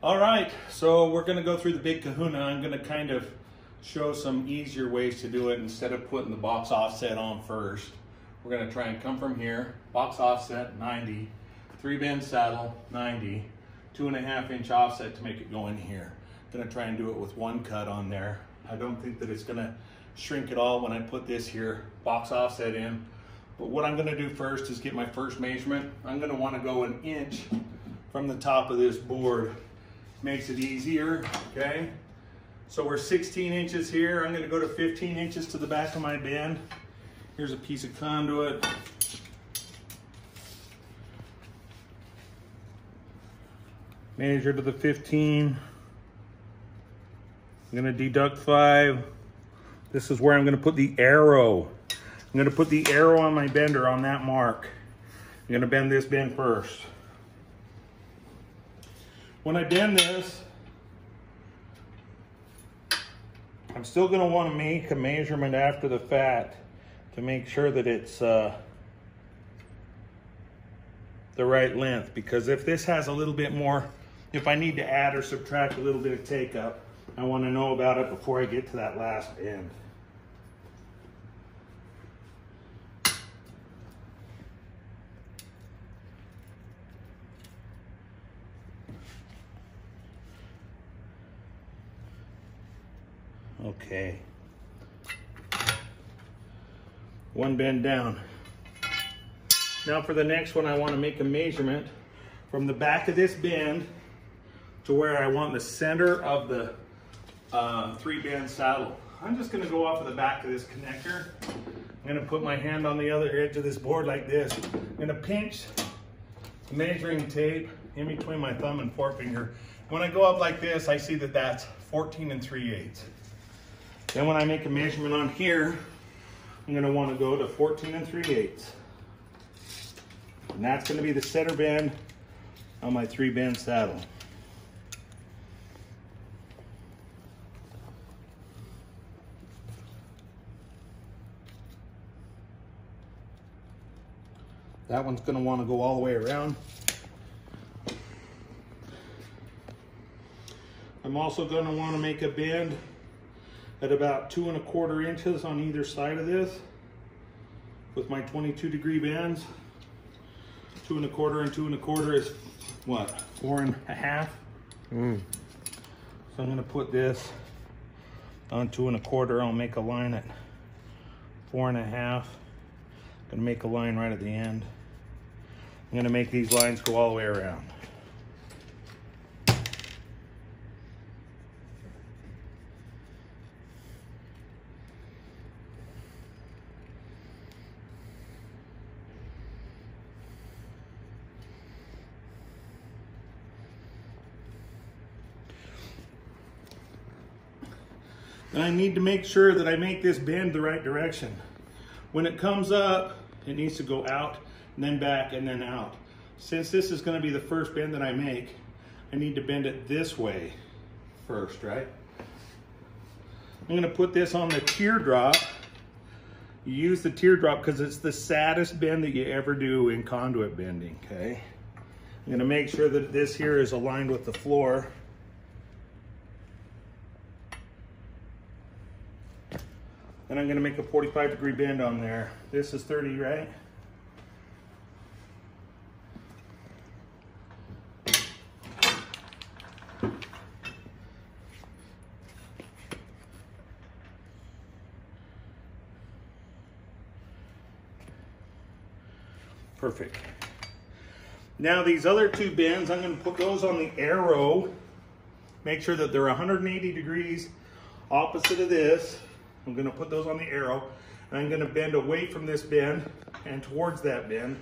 All right, so we're gonna go through the big Kahuna. I'm gonna kind of show some easier ways to do it instead of putting the box offset on first. We're gonna try and come from here, box offset 90, 3-bend saddle 90, 2.5 inch offset to make it go in here. Gonna try and do it with one cut on there. I don't think that it's gonna shrink at all when I put this here, box offset in. But what I'm gonna do first is get my first measurement. I'm gonna wanna go 1 inch from the top of this board. Makes it easier, okay? So we're 16 inches here. I'm gonna go to 15 inches to the back of my bend. Here's a piece of conduit. Measure to the 15. I'm gonna deduct 5. This is where I'm gonna put the arrow. I'm gonna put the arrow on my bender on that mark. I'm gonna bend this bend first. When I bend this, I'm still going to want to make a measurement after the fact to make sure that it's the right length, because if this has a little bit more, if I need to add or subtract a little bit of take up, I want to know about it before I get to that last bend. Okay, 1 bend down. Now for the next one, I want to make a measurement from the back of this bend to where I want the center of the 3-bend saddle. I'm just going to go off of the back of this connector. I'm going to put my hand on the other edge of this board like this. I'm going to pinch the measuring tape in between my thumb and forefinger. When I go up like this, I see that that's 14 3/8. Then when I make a measurement on here, I'm going to want to go to 14 3/8. And that's going to be the center bend on my 3-bend saddle. That one's going to want to go all the way around. I'm also going to want to make a bend at about 2 1/4 inches on either side of this with my 22-degree bends. 2 1/4 and 2 1/4 is what, 4 1/2? So I'm going to put this on 2 1/4. I'll make a line at 4 1/2. I'm going to make a line right at the end. I'm going to make these lines go all the way around. And I need to make sure that I make this bend the right direction. When it comes up, it needs to go out and then back and then out. Since this is going to be the first bend that I make, I need to bend it this way first, right? I'm going to put this on the teardrop. You use the teardrop because it's the saddest bend that you ever do in conduit bending, okay? I'm going to make sure that this here is aligned with the floor. Then I'm going to make a 45-degree bend on there. This is 30, right? Perfect. Now these other 2 bends, I'm going to put those on the arrow. Make sure that they're 180 degrees opposite of this. I'm going to put those on the arrow, and I'm going to bend away from this bend and towards that bend.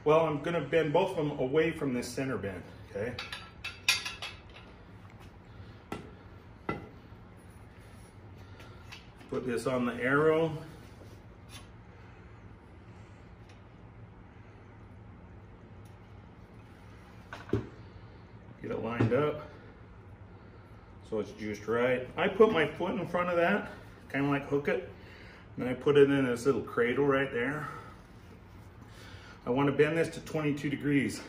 Well, I'm going to bend both of them away from this center bend, okay? Put this on the arrow. Get it lined up so it's juiced right. I put my foot in front of that, kind of like hook it, and I put it in this little cradle right there. I want to bend this to 22 degrees.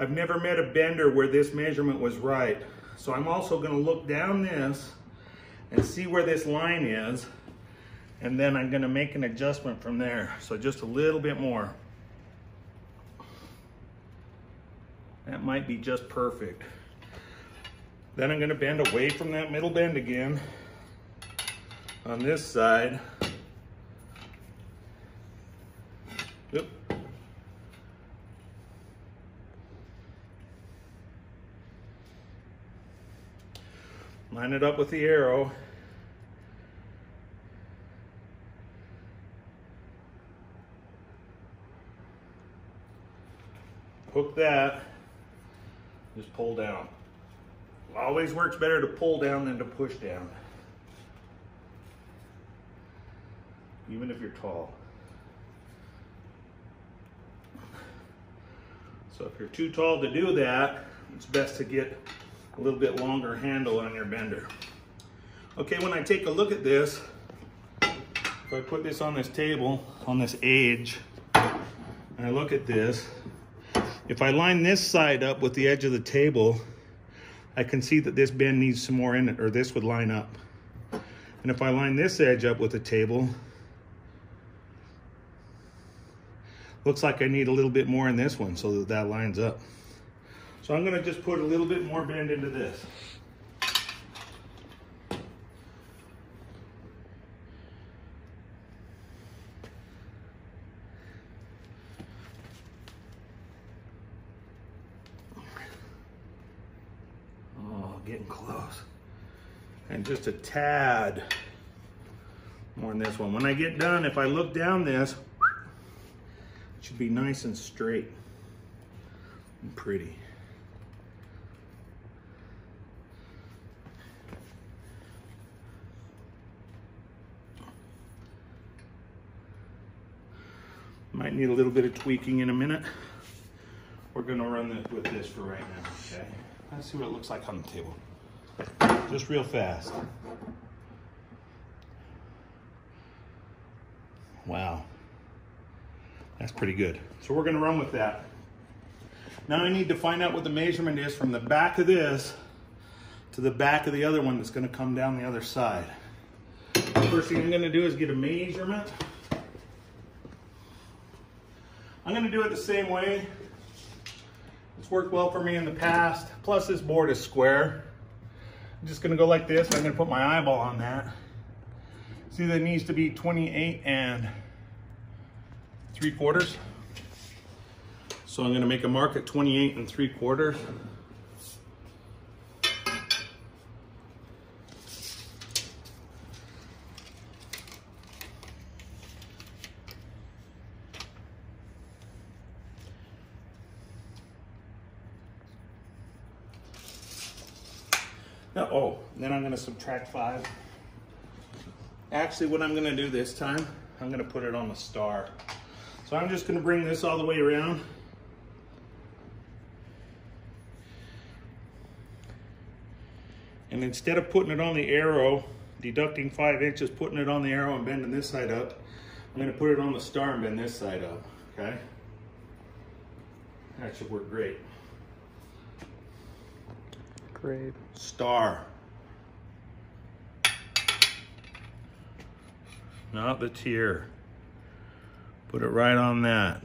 I've never met a bender where this measurement was right. So I'm also going to look down this and see where this line is, and then I'm going to make an adjustment from there. So just a little bit more. That might be just perfect. Then I'm going to bend away from that middle bend again on this side. Oop. Line it up with the arrow. Hook that. Just pull down. Always works better to pull down than to push down. Even if you're tall. So if you're too tall to do that, it's best to get a little bit longer handle on your bender. Okay, when I take a look at this, if I put this on this table, on this edge, and I look at this, if I line this side up with the edge of the table, I can see that this bend needs some more in it, or this would line up. And if I line this edge up with the table, looks like I need a little bit more in this one so that that lines up. So I'm gonna just put a little bit more bend into this. Oh, getting close. And just a tad more in this one. When I get done, if I look down this, it should be nice and straight and pretty. Might need a little bit of tweaking in a minute. We're gonna run with this for right now, okay? Let's see what it looks like on the table. Just real fast. Wow, that's pretty good. So we're gonna run with that. Now I need to find out what the measurement is from the back of this to the back of the other one that's gonna come down the other side. First thing I'm gonna do is get a measurement. I'm gonna do it the same way. It's worked well for me in the past. Plus this board is square. I'm just gonna go like this. I'm gonna put my eyeball on that. See, that needs to be 28 3/4. So I'm gonna make a mark at 28 3/4. Now, oh, then I'm gonna subtract 5. Actually, what I'm gonna do this time, I'm gonna put it on the star. So I'm just gonna bring this all the way around. And instead of putting it on the arrow, deducting 5 inches, putting it on the arrow and bending this side up, I'm gonna put it on the star and bend this side up, okay? That should work great. Great. Star. Not the tier. Put it right on that.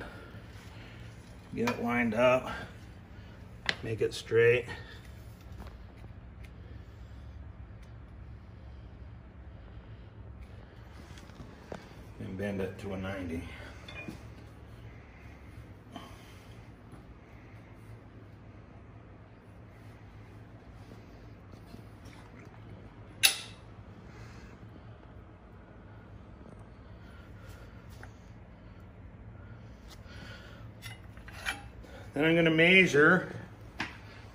Get it lined up. Make it straight. And bend it to a 90. Then I'm going to measure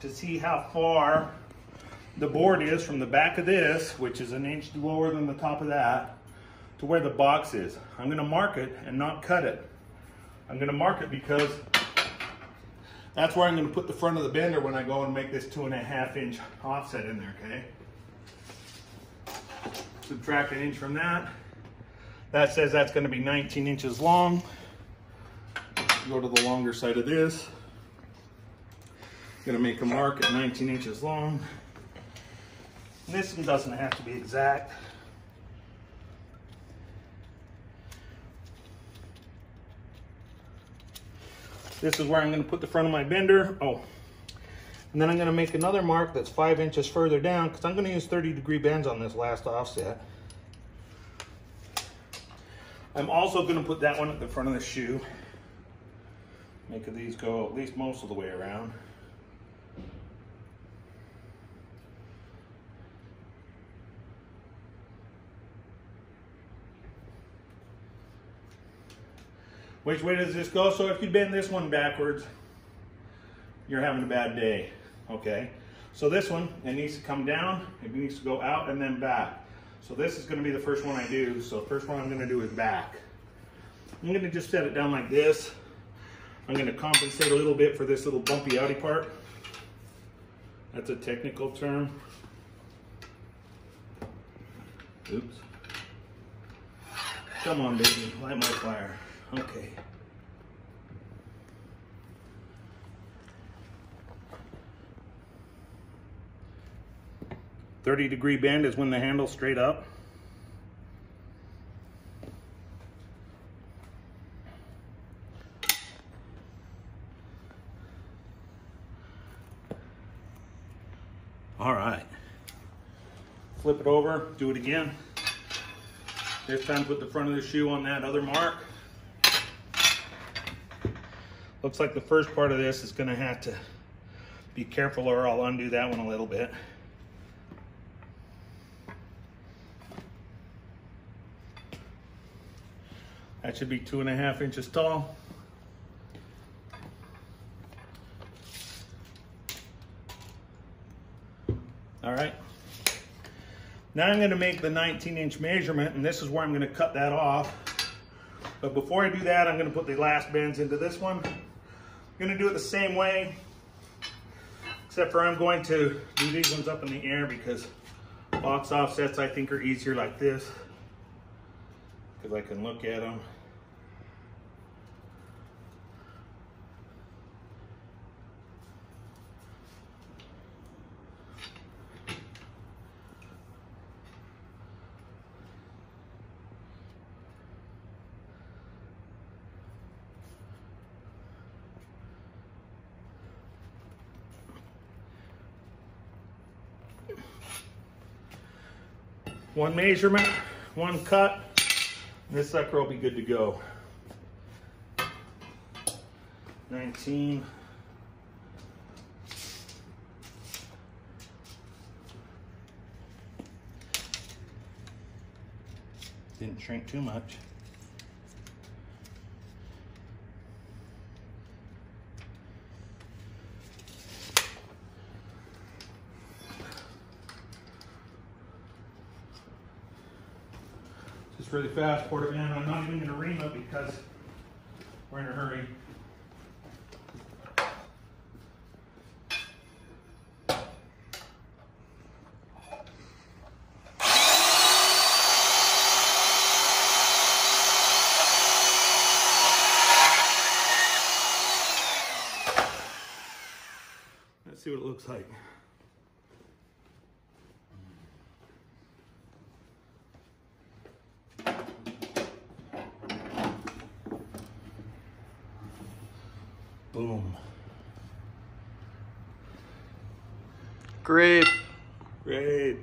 to see how far the board is from the back of this, which is 1 inch lower than the top of that, to where the box is. I'm going to mark it and not cut it. I'm going to mark it because that's where I'm going to put the front of the bender when I go and make this 2.5 inch offset in there, okay? Subtract 1 inch from that. That says that's going to be 19 inches long. Go to the longer side of this. Gonna make a mark at 19 inches long. And this one doesn't have to be exact. This is where I'm going to put the front of my bender. Oh, and then I'm going to make another mark that's 5 inches further down because I'm going to use 30-degree bends on this last offset. I'm also going to put that one at the front of the shoe. Make these go at least most of the way around. Which way does this go? So if you bend this one backwards, you're having a bad day, okay? So this one, it needs to come down, it needs to go out and then back. So this is gonna be the first one I do. So the first one I'm gonna do is back. I'm gonna just set it down like this. I'm gonna compensate a little bit for this little bumpy outy part. That's a technical term. Oops. Come on, baby, light my fire. Okay. "30-degree bend" is when the handle's straight up. All right. Flip it over, do it again. This time put the front of the shoe on that other mark. Looks like the first part of this is gonna have to be careful or I'll undo that one a little bit. That should be 2.5 inches tall. All right. Now I'm gonna make the 19-inch measurement, and this is where I'm gonna cut that off. But before I do that, I'm gonna put the last bends into this one. I'm gonna do it the same way, except for I'm going to do these ones up in the air because box offsets I think are easier like this, because I can look at them. One measurement, one cut, and this sucker will be good to go. 19. Didn't shrink too much. Just really fast, pour it in. I'm not even going to ream it because we're in a hurry. Let's see what it looks like. Boom. Great. Great.